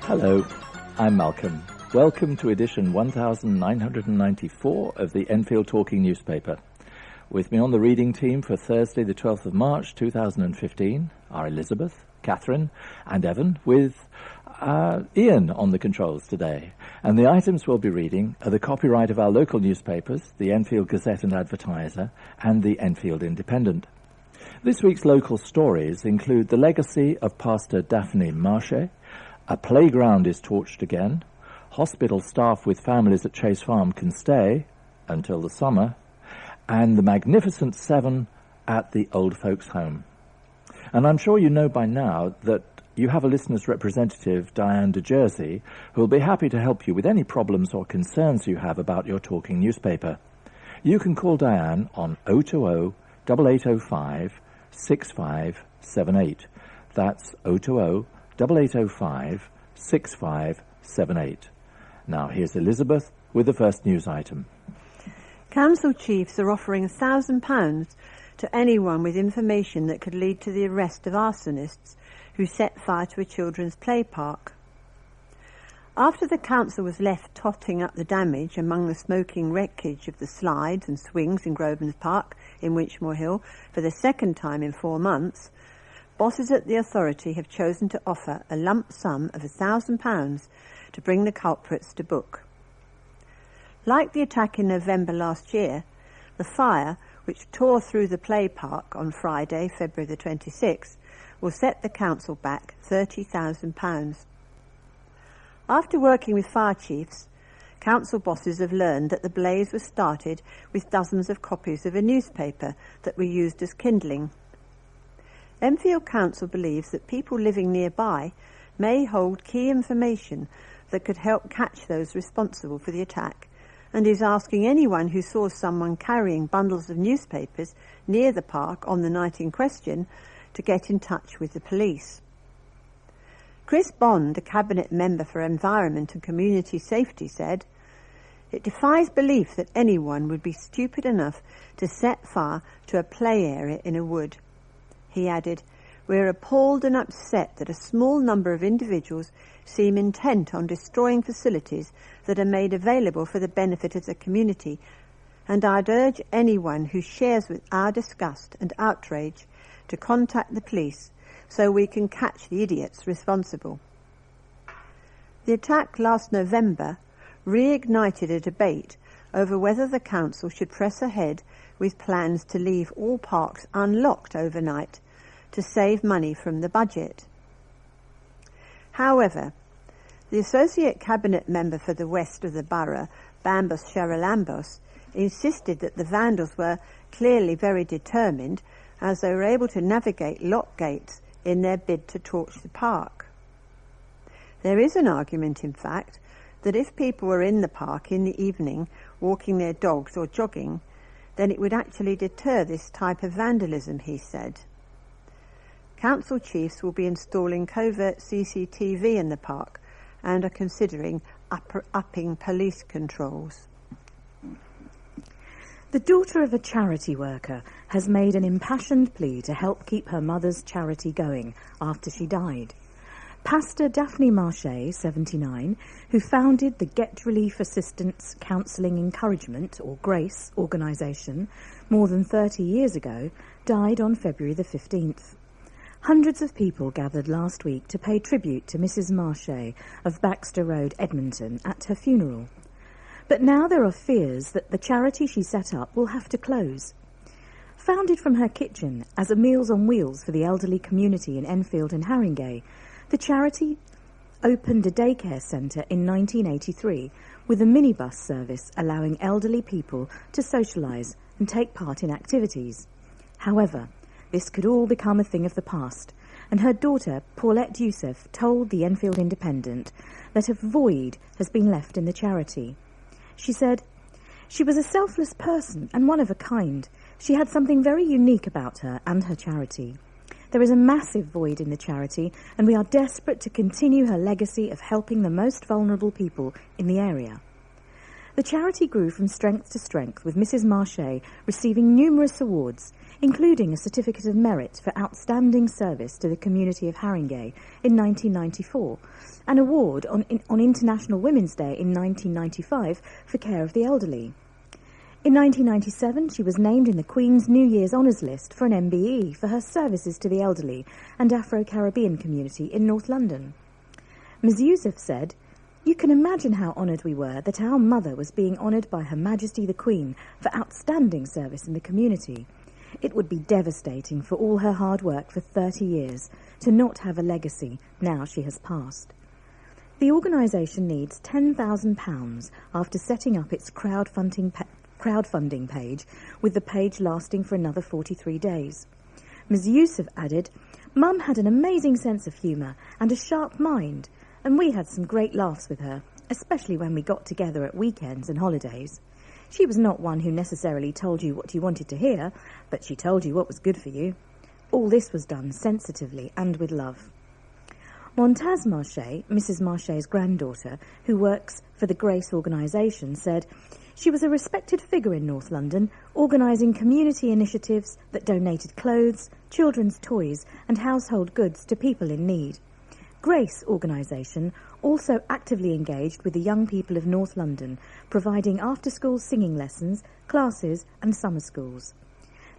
Hello, I'm Malcolm. Welcome to edition 1994 of the Enfield Talking newspaper. With me on the reading team for Thursday the 12th of March 2015 are Elizabeth, Katherin and Evan, with Ian on the controls today. And the items we'll be reading are the copyright of our local newspapers, the Enfield Gazette and Advertiser and the Enfield Independent. This week's local stories include the legacy of Pastor Daphne Marche, a playground is torched again, hospital staff with families at Chase Farm can stay until the summer, and the Magnificent Seven at the Old Folks' Home. And I'm sure you know by now that you have a listener's representative, Diane de Jersey, who will be happy to help you with any problems or concerns you have about your talking newspaper. You can call Diane on 020-8805-6578. That's 020-8805-6578. Now here's Elizabeth with the first news item. Council chiefs are offering £1,000 to anyone with information that could lead to the arrest of arsonists who set fire to a children's play park. After the council was left totting up the damage among the smoking wreckage of the slides and swings in Grosvenor Park in Winchmore Hill for the second time in 4 months, bosses at the authority have chosen to offer a lump sum of £1,000 to bring the culprits to book. Like the attack in November last year, the fire, which tore through the play park on Friday, February the 26th, will set the council back £30,000. After working with fire chiefs, council bosses have learned that the blaze was started with dozens of copies of a newspaper that were used as kindling. Enfield Council believes that people living nearby may hold key information that could help catch those responsible for the attack, and is asking anyone who saw someone carrying bundles of newspapers near the park on the night in question to get in touch with the police. Chris Bond, a Cabinet Member for Environment and Community Safety, said, "It defies belief that anyone would be stupid enough to set fire to a play area in a wood." He added, "We're appalled and upset that a small number of individuals seem intent on destroying facilities that are made available for the benefit of the community, and I'd urge anyone who shares with our disgust and outrage to contact the police so we can catch the idiots responsible." The attack last November reignited a debate over whether the council should press ahead with plans to leave all parks unlocked overnight to save money from the budget. However, the Associate Cabinet Member for the West of the Borough, Bambos Charalambos, insisted that the vandals were clearly very determined as they were able to navigate lock gates in their bid to torch the park. There is an argument, in fact, that if people were in the park in the evening walking their dogs or jogging, then it would actually deter this type of vandalism, he said. Council chiefs will be installing covert CCTV in the park and are considering upping police controls. The daughter of a charity worker has made an impassioned plea to help keep her mother's charity going after she died. Pastor Daphne Marche, 79, who founded the Get Relief Assistance Counselling Encouragement, or GRACE, organisation more than 30 years ago, died on February the 15th. Hundreds of people gathered last week to pay tribute to Mrs. Marche of Baxter Road, Edmonton, at her funeral. But now there are fears that the charity she set up will have to close. Founded from her kitchen as a Meals on Wheels for the elderly community in Enfield and Haringey, the charity opened a daycare centre in 1983 with a minibus service allowing elderly people to socialise and take part in activities. However, this could all become a thing of the past, and her daughter, Paulette Youssef, told the Enfield Independent that a void has been left in the charity. She said, "She was a selfless person and one of a kind. She had something very unique about her and her charity. There is a massive void in the charity, and we are desperate to continue her legacy of helping the most vulnerable people in the area." The charity grew from strength to strength, with Mrs. Marche receiving numerous awards, including a Certificate of Merit for Outstanding Service to the Community of Haringey in 1994, an award on International Women's Day in 1995 for care of the elderly. In 1997, she was named in the Queen's New Year's Honours List for an MBE for her services to the elderly and Afro-Caribbean community in North London. Ms. Yusuf said, "You can imagine how honoured we were that our mother was being honoured by Her Majesty the Queen for outstanding service in the community. It would be devastating for all her hard work for 30 years to not have a legacy now she has passed." The organisation needs £10,000 after setting up its crowdfunding page, with the page lasting for another 43 days. Ms. Yusuf added, "Mum had an amazing sense of humour and a sharp mind, and we had some great laughs with her, especially when we got together at weekends and holidays. She was not one who necessarily told you what you wanted to hear, but she told you what was good for you. All this was done sensitively and with love." Montaz Marché, Mrs. Marché's granddaughter, who works for the Grace organisation, said, "She was a respected figure in North London, organising community initiatives that donated clothes, children's toys and household goods to people in need. Grace organisation also actively engaged with the young people of North London, providing after-school singing lessons, classes and summer schools.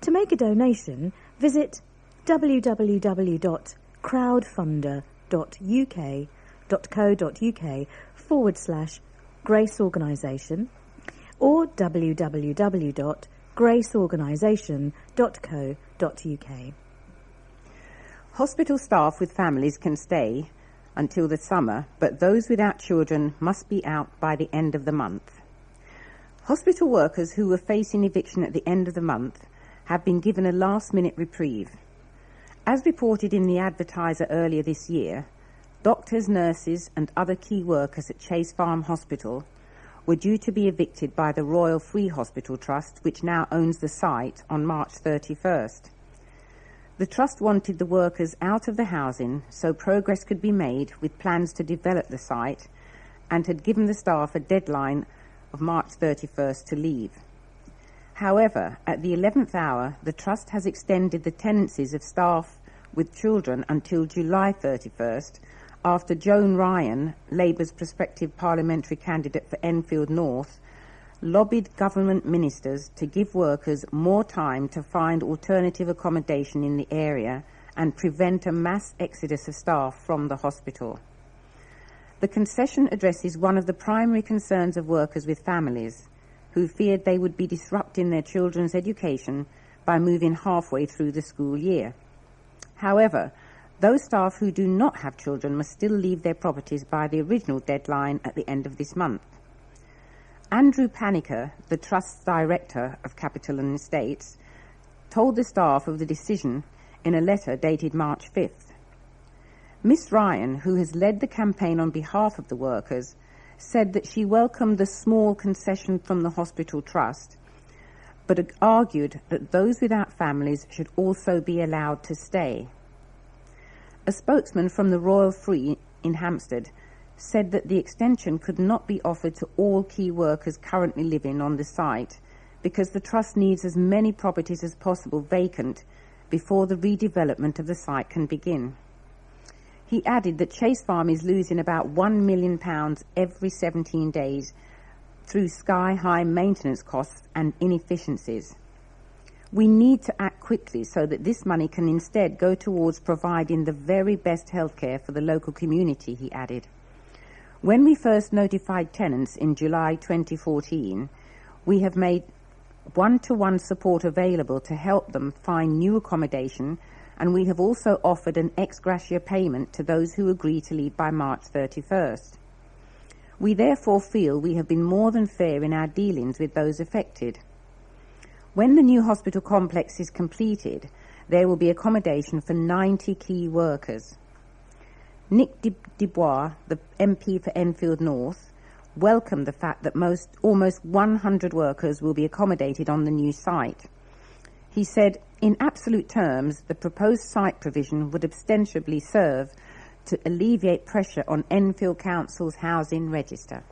To make a donation, visit www.crowdfunder.uk.co.uk/Grace Organisation or www.graceorganisation.co.uk. Hospital staff with families can stay until the summer, but those without children must be out by the end of the month. Hospital workers who were facing eviction at the end of the month have been given a last-minute reprieve. As reported in the Advertiser earlier this year, doctors, nurses and other key workers at Chase Farm Hospital were due to be evicted by the Royal Free Hospital Trust, which now owns the site, on March 31st. The Trust wanted the workers out of the housing so progress could be made with plans to develop the site, and had given the staff a deadline of March 31st to leave. However, at the 11th hour, the Trust has extended the tenancies of staff with children until July 31st, after Joan Ryan, Labour's prospective parliamentary candidate for Enfield North, lobbied government ministers to give workers more time to find alternative accommodation in the area and prevent a mass exodus of staff from the hospital. The concession addresses one of the primary concerns of workers with families, who feared they would be disrupting their children's education by moving halfway through the school year. However, those staff who do not have children must still leave their properties by the original deadline at the end of this month. Andrew Paniker, the Trust's director of Capital and Estates, told the staff of the decision in a letter dated March 5th. Miss Ryan, who has led the campaign on behalf of the workers, said that she welcomed the small concession from the Hospital Trust, but argued that those without families should also be allowed to stay. A spokesman from the Royal Free in Hampstead said that the extension could not be offered to all key workers currently living on the site because the Trust needs as many properties as possible vacant before the redevelopment of the site can begin. He added that Chase Farm is losing about £1 million every 17 days through sky-high maintenance costs and inefficiencies. We need to act quickly so that this money can instead go towards providing the very best healthcare for the local community, he added. When we first notified tenants in July 2014, we have made one-to-one support available to help them find new accommodation, and we have also offered an ex gratia payment to those who agree to leave by March 31st. We therefore feel we have been more than fair in our dealings with those affected. When the new hospital complex is completed, there will be accommodation for 90 key workers. Nick Dubois, the MP for Enfield North, welcomed the fact that almost 100 workers will be accommodated on the new site. He said, in absolute terms, the proposed site provision would ostensibly serve to alleviate pressure on Enfield Council's housing register.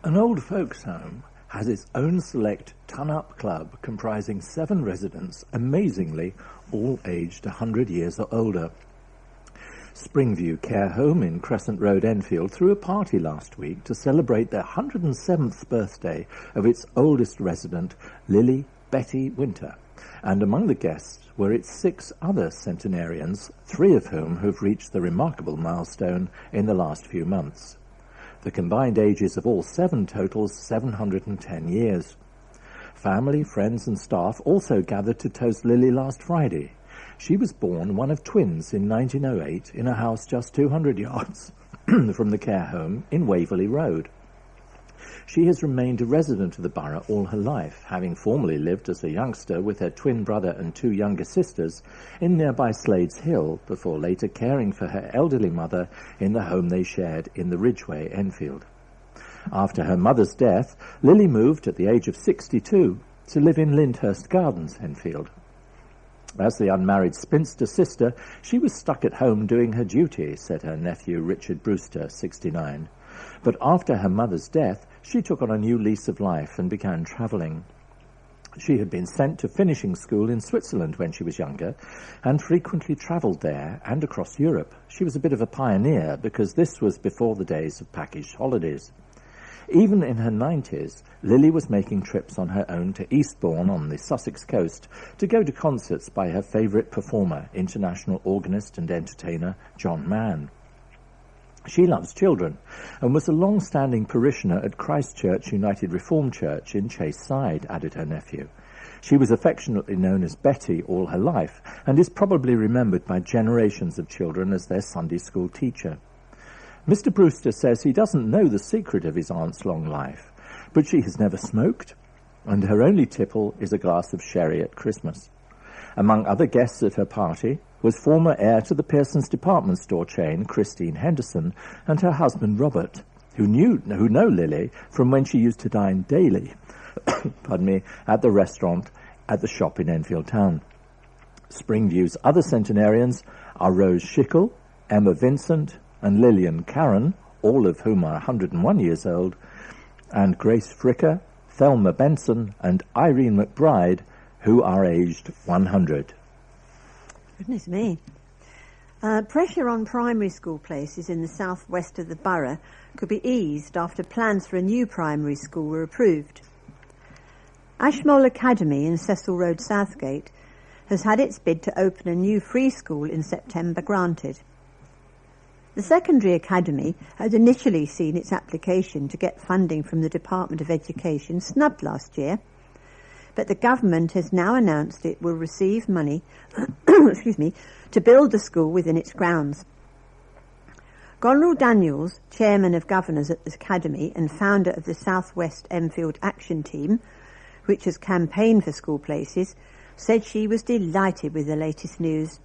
An old folks' home has its own select ton-up club comprising 7 residents, amazingly all aged 100 years or older. Springview Care Home in Crescent Road, Enfield, threw a party last week to celebrate their 107th birthday of its oldest resident, Lily Betty Winter, and among the guests were its 6 other centenarians, 3 of whom have reached the remarkable milestone in the last few months. The combined ages of all 7 totals 710 years. Family, friends and staff also gathered to toast Lily last Friday. She was born one of twins in 1908 in a house just 200 yards from the care home in Waverley Road. She has remained a resident of the borough all her life, having formerly lived as a youngster with her twin brother and 2 younger sisters in nearby Slades Hill, before later caring for her elderly mother in the home they shared in the Ridgeway, Enfield. After her mother's death, Lily moved at the age of 62 to live in Lyndhurst Gardens, Enfield. As the unmarried spinster sister, she was stuck at home doing her duty, said her nephew Richard Brewster, 69. But after her mother's death, she took on a new lease of life and began travelling. She had been sent to finishing school in Switzerland when she was younger, and frequently travelled there and across Europe. She was a bit of a pioneer, because this was before the days of packaged holidays. Even in her 90s, Lily was making trips on her own to Eastbourne on the Sussex coast to go to concerts by her favourite performer, international organist and entertainer John Mann. She loves children and was a long-standing parishioner at Christ Church United Reformed Church in Chase Side, added her nephew. She was affectionately known as Betty all her life and is probably remembered by generations of children as their Sunday school teacher. Mr. Brewster says he doesn't know the secret of his aunt's long life, but she has never smoked, and her only tipple is a glass of sherry at Christmas. Among other guests at her party was former heir to the Pearson's department store chain, Christine Henderson, and her husband Robert, who know Lily from when she used to dine daily at the restaurant at the shop in Enfield Town. Springview's other centenarians are Rose Schickel, Emma Vincent, and Lillian Karen, all of whom are 101 years old, and Grace Fricker, Thelma Benson, and Irene McBride, who are aged 100. Goodness me. Pressure on primary school places in the southwest of the borough could be eased after plans for a new primary school were approved. Ashmole Academy in Cecil Road, Southgate, has had its bid to open a new free school in September granted. The secondary academy had initially seen its application to get funding from the Department of Education snubbed last year, but the government has now announced it will receive money to build the school within its grounds. Gonral Daniels, chairman of governors at the academy and founder of the South West Enfield Action Team, which has campaigned for school places, said she was delighted with the latest news.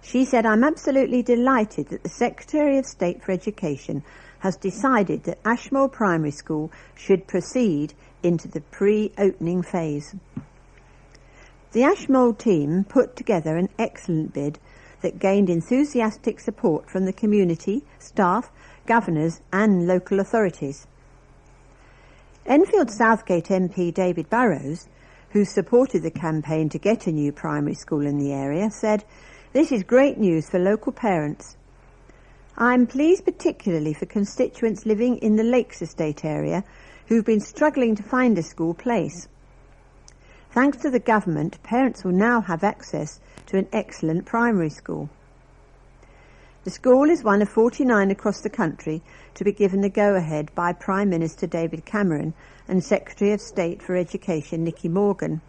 She said, "I'm absolutely delighted that the Secretary of State for Education has decided that Ashmole Primary School should proceed into the pre-opening phase." The Ashmole team put together an excellent bid that gained enthusiastic support from the community, staff, governors and local authorities. Enfield Southgate MP David Burrows, who supported the campaign to get a new primary school in the area, said, "This is great news for local parents. I'm pleased particularly for constituents living in the Lakes Estate area who've been struggling to find a school place. Thanks to the government, parents will now have access to an excellent primary school." The school is one of 49 across the country to be given the go-ahead by Prime Minister David Cameron and Secretary of State for Education Nicky Morgan.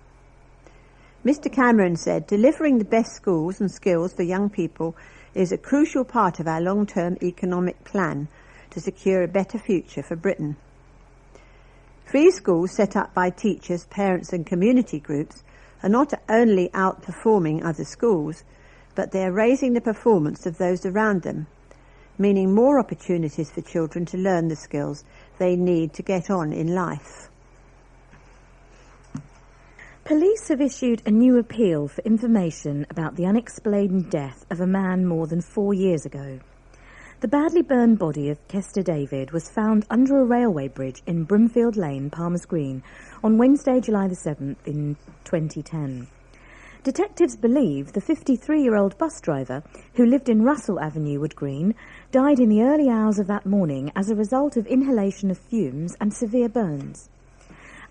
Mr. Cameron said, "Delivering the best schools and skills for young people is a crucial part of our long-term economic plan to secure a better future for Britain." Free schools set up by teachers, parents and community groups are not only outperforming other schools, but they are raising the performance of those around them, meaning more opportunities for children to learn the skills they need to get on in life. Police have issued a new appeal for information about the unexplained death of a man more than 4 years ago. The badly burned body of Kester David was found under a railway bridge in Broomfield Lane, Palmer's Green, on Wednesday, July the 7th in 2010. Detectives believe the 53-year-old bus driver, who lived in Russell Avenue, Wood Green, died in the early hours of that morning as a result of inhalation of fumes and severe burns.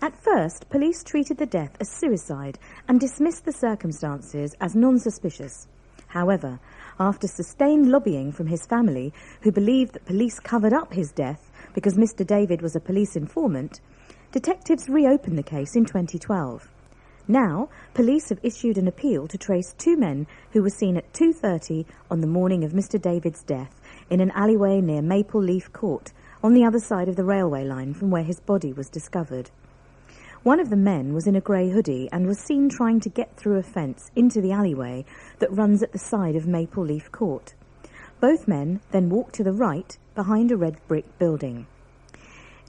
At first, police treated the death as suicide and dismissed the circumstances as non-suspicious. However, after sustained lobbying from his family, who believed that police covered up his death because Mr. David was a police informant, detectives reopened the case in 2012. Now, police have issued an appeal to trace two men who were seen at 2:30 on the morning of Mr. David's death in an alleyway near Maple Leaf Court, on the other side of the railway line from where his body was discovered. One of the men was in a grey hoodie and was seen trying to get through a fence into the alleyway that runs at the side of Maple Leaf Court. Both men then walked to the right behind a red brick building.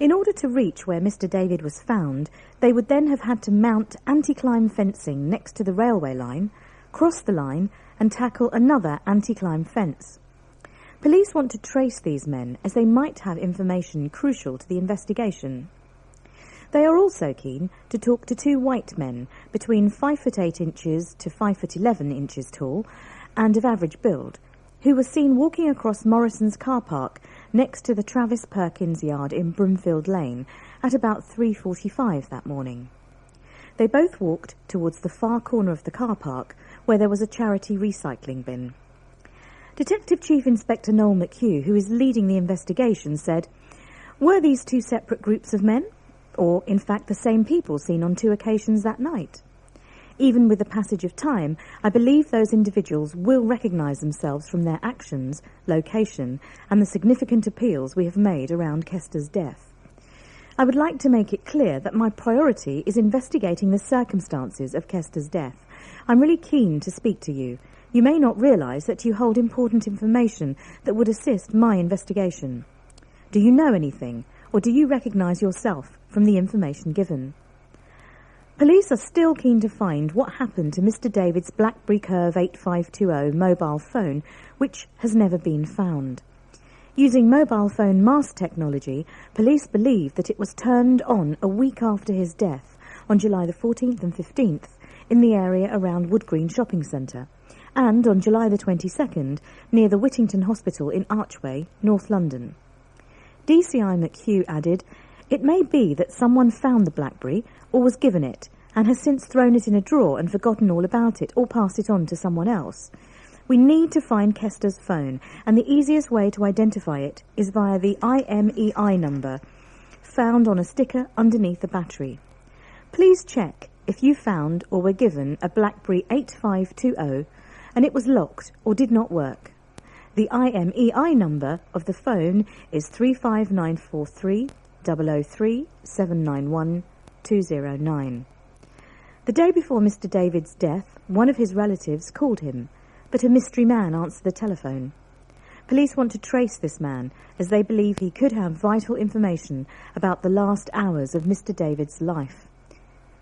In order to reach where Mr. David was found, they would then have had to mount anti-climb fencing next to the railway line, cross the line and tackle another anti-climb fence. Police want to trace these men as they might have information crucial to the investigation. They are also keen to talk to two white men between 5'8" to 5'11" tall and of average build, who were seen walking across Morrison's car park next to the Travis Perkins yard in Broomfield Lane at about 3:45 that morning. They both walked towards the far corner of the car park where there was a charity recycling bin. Detective Chief Inspector Noel McHugh, who is leading the investigation, said, "Were these two separate groups of men? Or, in fact, the same people seen on two occasions that night? Even with the passage of time, I believe those individuals will recognise themselves from their actions, location, and the significant appeals we have made around Kester's death. I would like to make it clear that my priority is investigating the circumstances of Kester's death. I'm really keen to speak to you. You may not realise that you hold important information that would assist my investigation. Do you know anything, or do you recognise yourself from the information given?" Police are still keen to find what happened to Mr. David's BlackBerry Curve 8520 mobile phone, which has never been found. Using mobile phone mast technology, police believe that it was turned on a week after his death, on July the 14th and 15th, in the area around Wood Green Shopping Centre, and on July the 22nd, near the Whittington Hospital in Archway, North London. DCI McHugh added, "It may be that someone found the BlackBerry or was given it and has since thrown it in a drawer and forgotten all about it or passed it on to someone else. We need to find Kester's phone, and the easiest way to identify it is via the IMEI number found on a sticker underneath the battery. Please check if you found or were given a BlackBerry 8520 and it was locked or did not work. The IMEI number of the phone is 35943 003 791 209. The day before Mr. David's death, one of his relatives called him, but a mystery man answered the telephone. Police want to trace this man, as they believe he could have vital information about the last hours of Mr. David's life.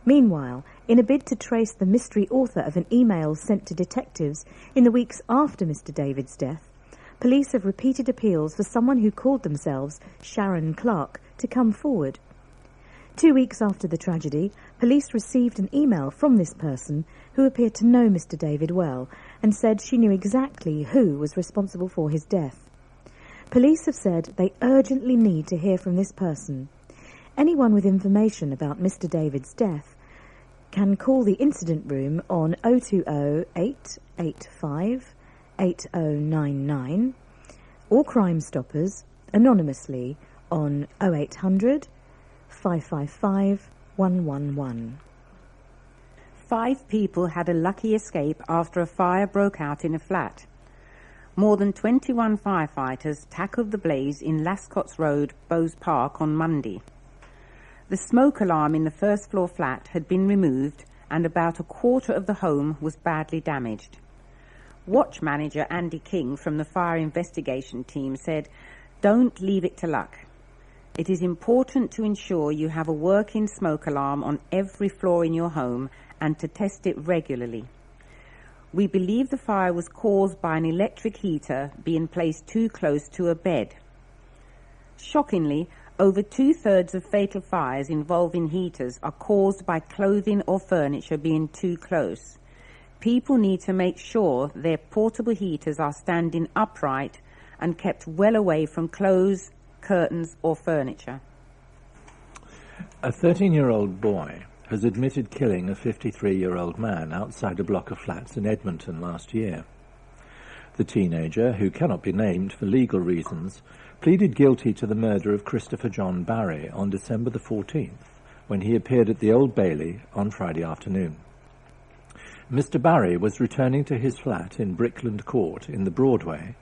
Meanwhile, in a bid to trace the mystery author of an email sent to detectives in the weeks after Mr. David's death, police have repeated appeals for someone who called themselves Sharon Clark to come forward. 2 weeks after the tragedy, police received an email from this person who appeared to know Mr. David well and said she knew exactly who was responsible for his death. Police have said they urgently need to hear from this person. Anyone with information about Mr. David's death can call the incident room on 020 885 8099 or Crime Stoppers anonymously on 0800 555 111. 5 people had a lucky escape after a fire broke out in a flat. More than 21 firefighters tackled the blaze in Lascotts Road, Bowes Park on Monday. The smoke alarm in the first floor flat had been removed and about a quarter of the home was badly damaged. Watch manager Andy King from the fire investigation team said, "Don't leave it to luck. It is important to ensure you have a working smoke alarm on every floor in your home and to test it regularly. We believe the fire was caused by an electric heater being placed too close to a bed. Shockingly, over 2/3 of fatal fires involving heaters are caused by clothing or furniture being too close. People need to make sure their portable heaters are standing upright and kept well away from clothes, curtains or furniture. A 13-year-old boy has admitted killing a 53-year-old man outside a block of flats in Edmonton last year. The teenager, who cannot be named for legal reasons, pleaded guilty to the murder of Christopher John Barry on December the 14th, when he appeared at the Old Bailey on Friday afternoon. Mr. Barry was returning to his flat in Brickland Court in the Broadway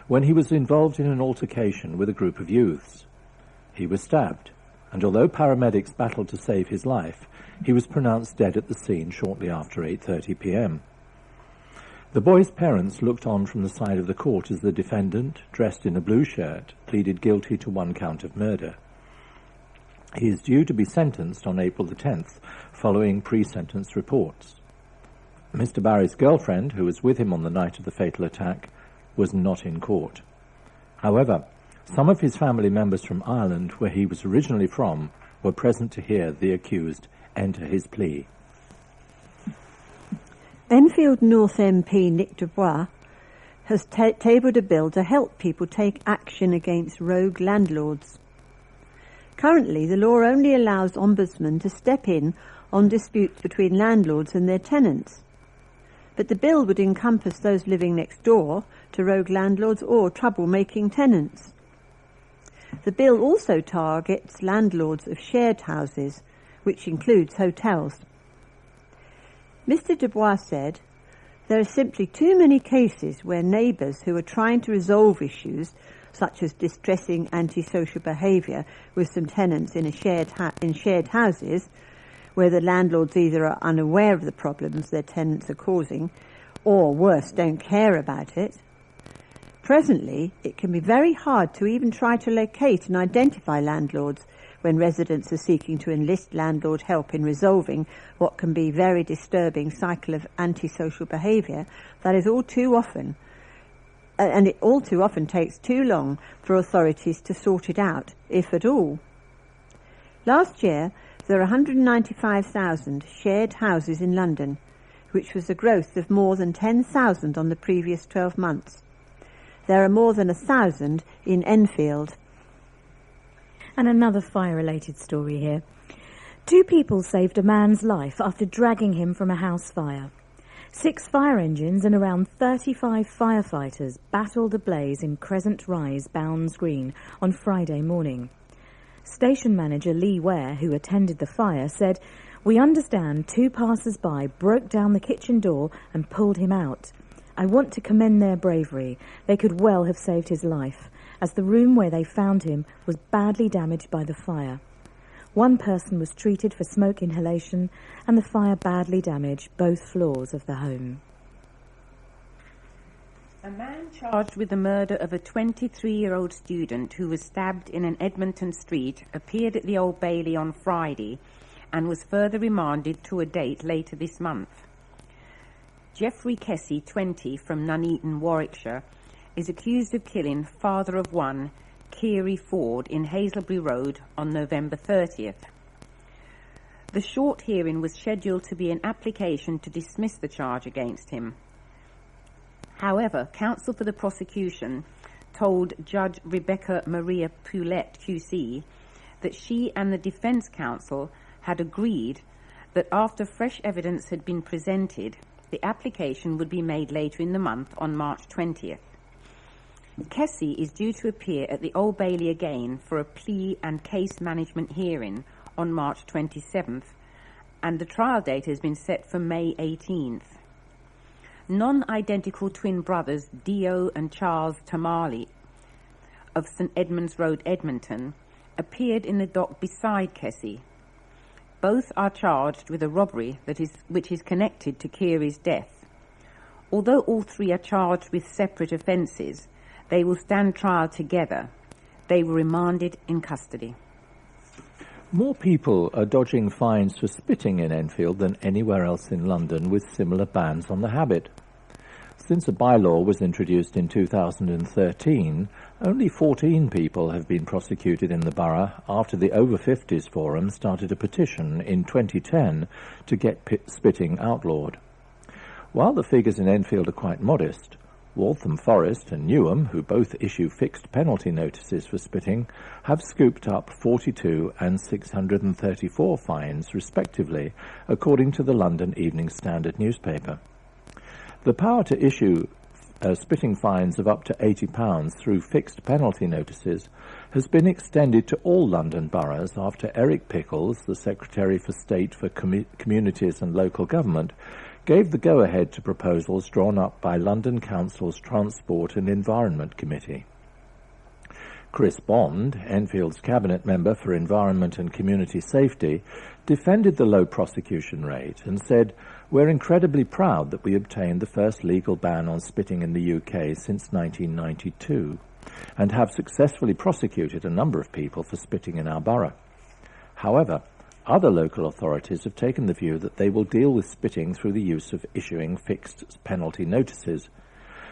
when he was involved in an altercation with a group of youths. He was stabbed, and although paramedics battled to save his life, he was pronounced dead at the scene shortly after 8:30 p.m. The boy's parents looked on from the side of the court as the defendant, dressed in a blue shirt, pleaded guilty to 1 count of murder. He is due to be sentenced on April the 10th, following pre-sentence reports. Mr. Barry's girlfriend, who was with him on the night of the fatal attack, was not in court. However, some of his family members from Ireland, where he was originally from, were present to hear the accused enter his plea. Enfield North MP Nick Dubois has tabled a bill to help people take action against rogue landlords. Currently, the law only allows ombudsmen to step in on disputes between landlords and their tenants. But the bill would encompass those living next door to rogue landlords or trouble-making tenants. The bill also targets landlords of shared houses, which includes hotels. Mr. Dubois said, "There are simply too many cases where neighbours who are trying to resolve issues, such as distressing antisocial behaviour with some tenants in shared houses, where the landlords either are unaware of the problems their tenants are causing, or worse, don't care about it. Presently, it can be very hard to even try to locate and identify landlords when residents are seeking to enlist landlord help in resolving what can be a very disturbing cycle of antisocial behaviour that is all too often, and it all too often takes too long for authorities to sort it out, if at all. Last year, there were 195,000 shared houses in London, which was a growth of more than 10,000 on the previous 12 months. There are more than 1,000 in Enfield." And another fire-related story here. 2 people saved a man's life after dragging him from a house fire. 6 fire engines and around 35 firefighters battled a blaze in Crescent Rise, Bounds Green, on Friday morning. Station manager Lee Ware, who attended the fire, said, "We understand 2 passers-by broke down the kitchen door and pulled him out. I want to commend their bravery. They could well have saved his life, as the room where they found him was badly damaged by the fire. 1 person was treated for smoke inhalation, and the fire badly damaged both floors of the home." A man charged with the murder of a 23-year-old student who was stabbed in an Edmonton street appeared at the Old Bailey on Friday and was further remanded to a date later this month. Geoffrey Kessie, 20, from Nuneaton, Warwickshire, is accused of killing father of 1, Kiri Ford, in Hazelbury Road on November 30th. The short hearing was scheduled to be an application to dismiss the charge against him. However, counsel for the prosecution told Judge Rebecca Maria Poulette, QC, that she and the defence counsel had agreed that after fresh evidence had been presented, the application would be made later in the month on March 20th. Kessie is due to appear at the Old Bailey again for a plea and case management hearing on March 27th, and the trial date has been set for May 18th. Non-identical twin brothers Dio and Charles Tamale of St Edmunds Road, Edmonton, appeared in the dock beside Kessie. Both are charged with a robbery which is connected to Kiri's death. Although all 3 are charged with separate offences, they will stand trial together. They were remanded in custody. More people are dodging fines for spitting in Enfield than anywhere else in London, with similar bans on the habit. Since a bylaw was introduced in 2013, only 14 people have been prosecuted in the borough after the Over 50s Forum started a petition in 2010 to get spitting outlawed. While the figures in Enfield are quite modest, Waltham Forest and Newham, who both issue fixed penalty notices for spitting, have scooped up 42 and 634 fines, respectively, according to the London Evening Standard newspaper. The power to issue spitting fines of up to £80 through fixed penalty notices has been extended to all London boroughs after Eric Pickles, the Secretary for State for Communities and Local Government, gave the go-ahead to proposals drawn up by London Council's Transport and Environment Committee. Chris Bond, Enfield's Cabinet Member for Environment and Community Safety, defended the low prosecution rate and said, "We're incredibly proud that we obtained the first legal ban on spitting in the UK since 1992 and have successfully prosecuted a number of people for spitting in our borough. However, other local authorities have taken the view that they will deal with spitting through the use of issuing fixed penalty notices.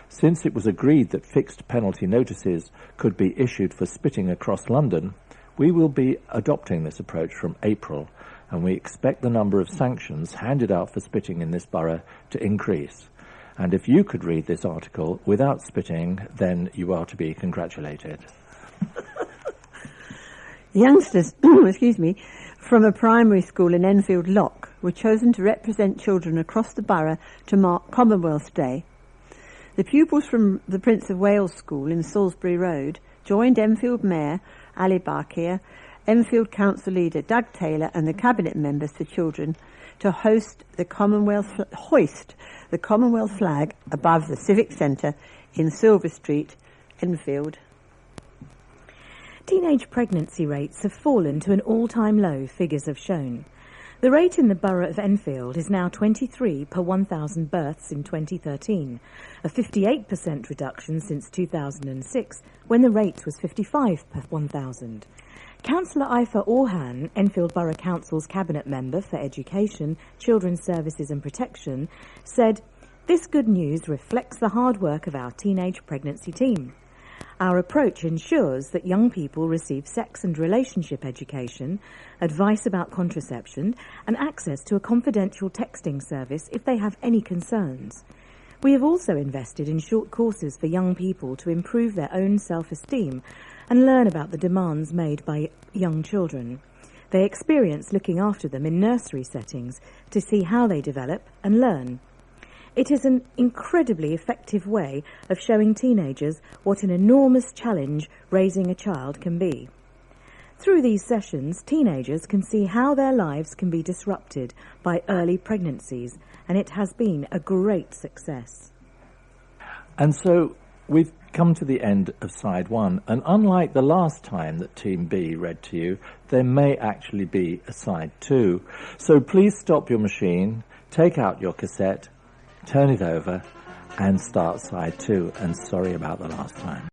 Since it was agreed that fixed penalty notices could be issued for spitting across London, we will be adopting this approach from April, and we expect the number of sanctions handed out for spitting in this borough to increase. And if you could read this article without spitting, then you are to be congratulated." Youngsters, from a primary school in Enfield Lock were chosen to represent children across the borough to mark Commonwealth Day. The pupils from the Prince of Wales School in Salisbury Road joined Enfield Mayor Ali Barkir, Enfield Council Leader Doug Taylor and the Cabinet Members for Children to hoist the Commonwealth flag above the Civic Centre in Silver Street, Enfield. Teenage pregnancy rates have fallen to an all-time low, figures have shown. The rate in the borough of Enfield is now 23 per 1,000 births in 2013, a 58% reduction since 2006, when the rate was 55 per 1,000. Councillor Ifa Orhan, Enfield Borough Council's Cabinet Member for Education, Children's Services and Protection, said, "This good news reflects the hard work of our teenage pregnancy team. Our approach ensures that young people receive sex and relationship education, advice about contraception, and access to a confidential texting service if they have any concerns. We have also invested in short courses for young people to improve their own self-esteem and learn about the demands made by young children. They experience looking after them in nursery settings to see how they develop and learn. It is an incredibly effective way of showing teenagers what an enormous challenge raising a child can be. Through these sessions, teenagers can see how their lives can be disrupted by early pregnancies, and it has been a great success." And so we've come to the end of side one, and unlike the last time that Team B read to you, there may actually be a side two. So please stop your machine, take out your cassette, turn it over, and start side two. And sorry about the last time.